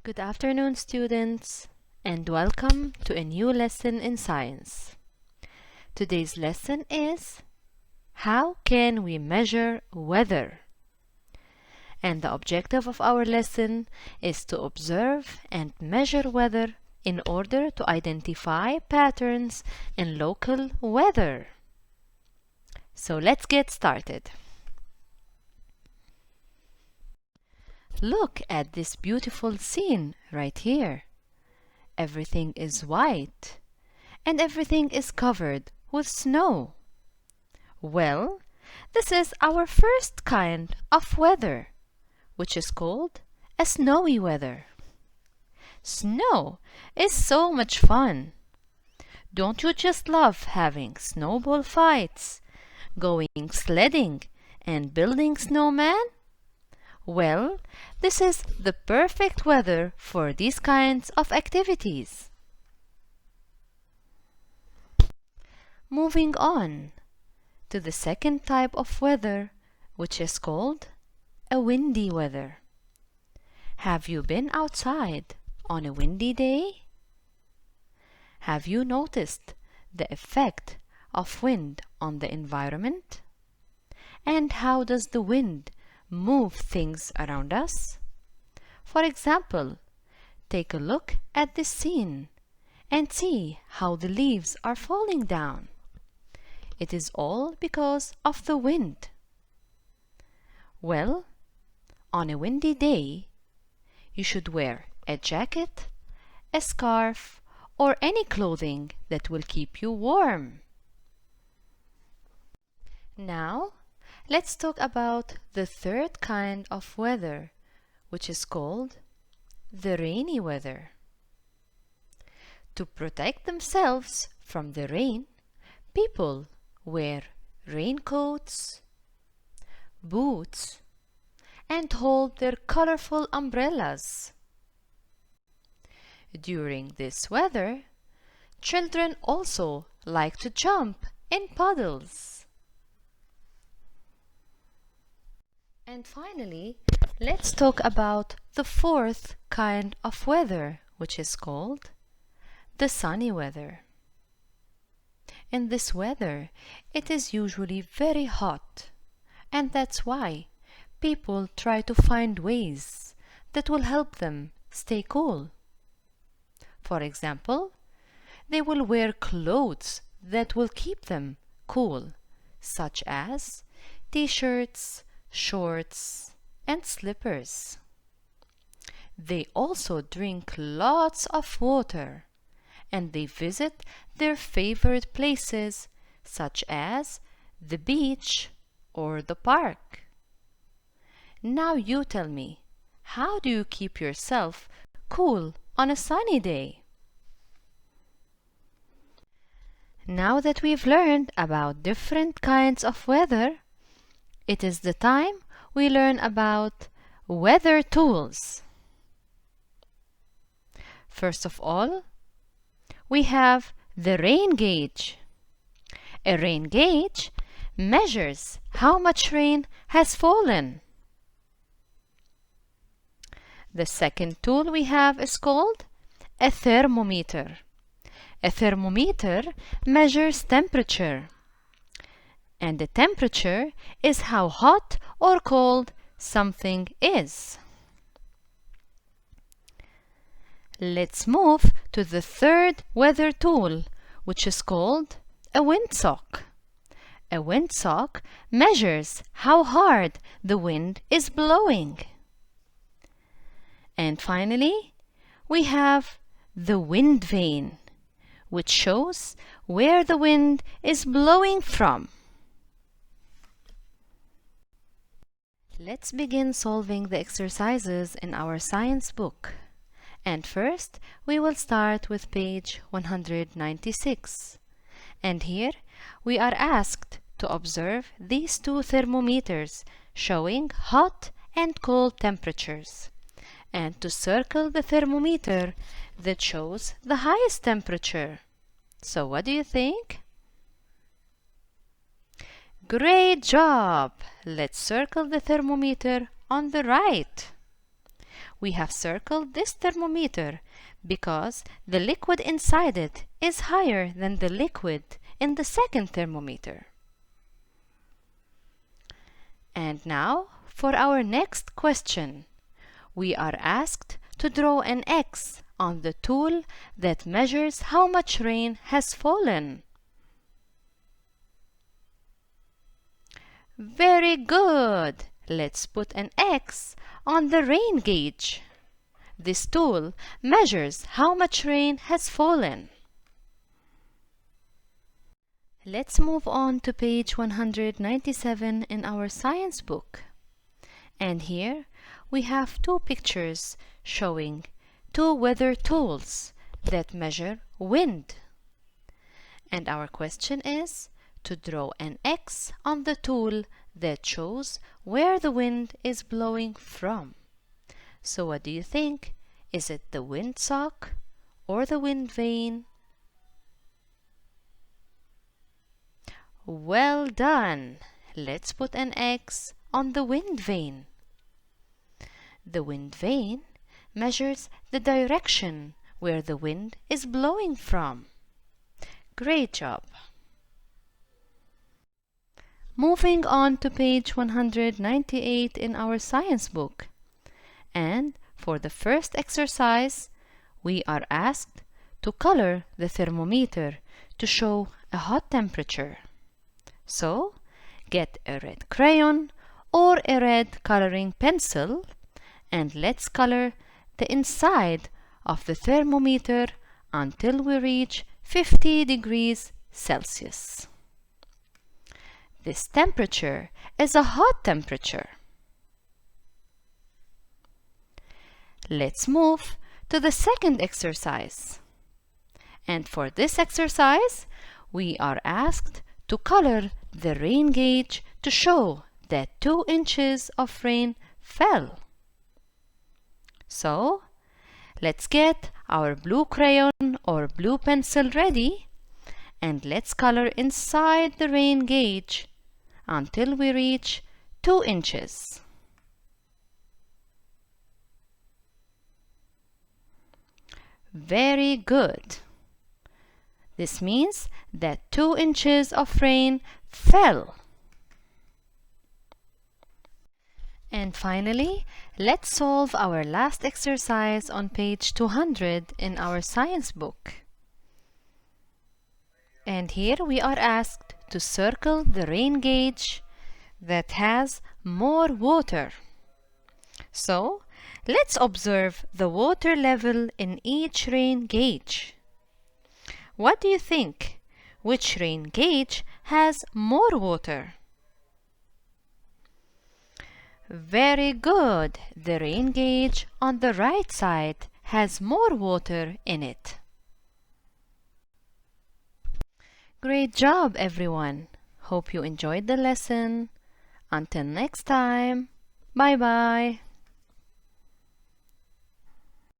Good afternoon, students, and welcome to a new lesson in science. Today's lesson is how can we measure weather? And the objective of our lesson is to observe and measure weather in order to identify patterns in local weather. So let's get started. Look at this beautiful scene right here. Everything is white and everything is covered with snow. Well, this is our first kind of weather, which is called a snowy weather. Snow is so much fun. Don't you just love having snowball fights, going sledding, and building snowmen? Well, this is the perfect weather for these kinds of activities. Moving on to the second type of weather, which is called a windy weather. Have you been outside on a windy day? Have you noticed the effect of wind on the environment? And how does the wind move things around us? For example, take a look at this scene and see how the leaves are falling down. It is all because of the wind. Well, on a windy day, you should wear a jacket, a scarf, or any clothing that will keep you warm. Now, let's talk about the third kind of weather, which is called the rainy weather. To protect themselves from the rain, people wear raincoats, boots, and hold their colorful umbrellas. During this weather, children also like to jump in puddles. And finally, let's talk about the fourth kind of weather, which is called the sunny weather. In this weather, it is usually very hot, and that's why people try to find ways that will help them stay cool. For example, they will wear clothes that will keep them cool, such as t-shirts, shorts, and slippers. They also drink lots of water, and they visit their favorite places, such as the beach or the park. Now you tell me, how do you keep yourself cool on a sunny day? Now that we've learned about different kinds of weather, it is the time we learn about weather tools. First of all, we have the rain gauge. A rain gauge measures how much rain has fallen. The second tool we have is called a thermometer. A thermometer measures temperature. And the temperature is how hot or cold something is. Let's move to the third weather tool, which is called a windsock. A windsock measures how hard the wind is blowing. And finally, we have the wind vane, which shows where the wind is blowing from. Let's begin solving the exercises in our science book. And first, we will start with page 196. And here, we are asked to observe these two thermometers showing hot and cold temperatures, and to circle the thermometer that shows the highest temperature. So what do you think? Great job! Let's circle the thermometer on the right. we have circled this thermometer because the liquid inside it is higher than the liquid in the second thermometer. And now for our next question. We are asked to draw an X on the tool that measures how much rain has fallen. Very good! Let's put an X on the rain gauge. This tool measures how much rain has fallen. Let's move on to page 197 in our science book. And here we have two pictures showing two weather tools that measure wind. And our question is to draw an X on the tool that shows where the wind is blowing from. So what do you think? Is it the windsock or the wind vane? Well done! Let's put an X on the wind vane. The wind vane measures the direction where the wind is blowing from. Great job! Moving on to page 198 in our science book. And for the first exercise, we are asked to color the thermometer to show a hot temperature. So, get a red crayon or a red coloring pencil and let's color the inside of the thermometer until we reach 50 degrees Celsius. This temperature is a hot temperature. Let's move to the second exercise. And for this exercise, we are asked to color the rain gauge to show that 2 inches of rain fell. So, let's get our blue crayon or blue pencil ready and let's color inside the rain gauge until we reach 2 inches. Very good. This means that 2 inches of rain fell. And finally, let's solve our last exercise on page 200 in our science book. And here we are asked to circle the rain gauge that has more water. So, let's observe the water level in each rain gauge. What do you think? Which rain gauge has more water? Very good! The rain gauge on the right side has more water in it. Great job, everyone! Hope you enjoyed the lesson. Until next time, bye-bye!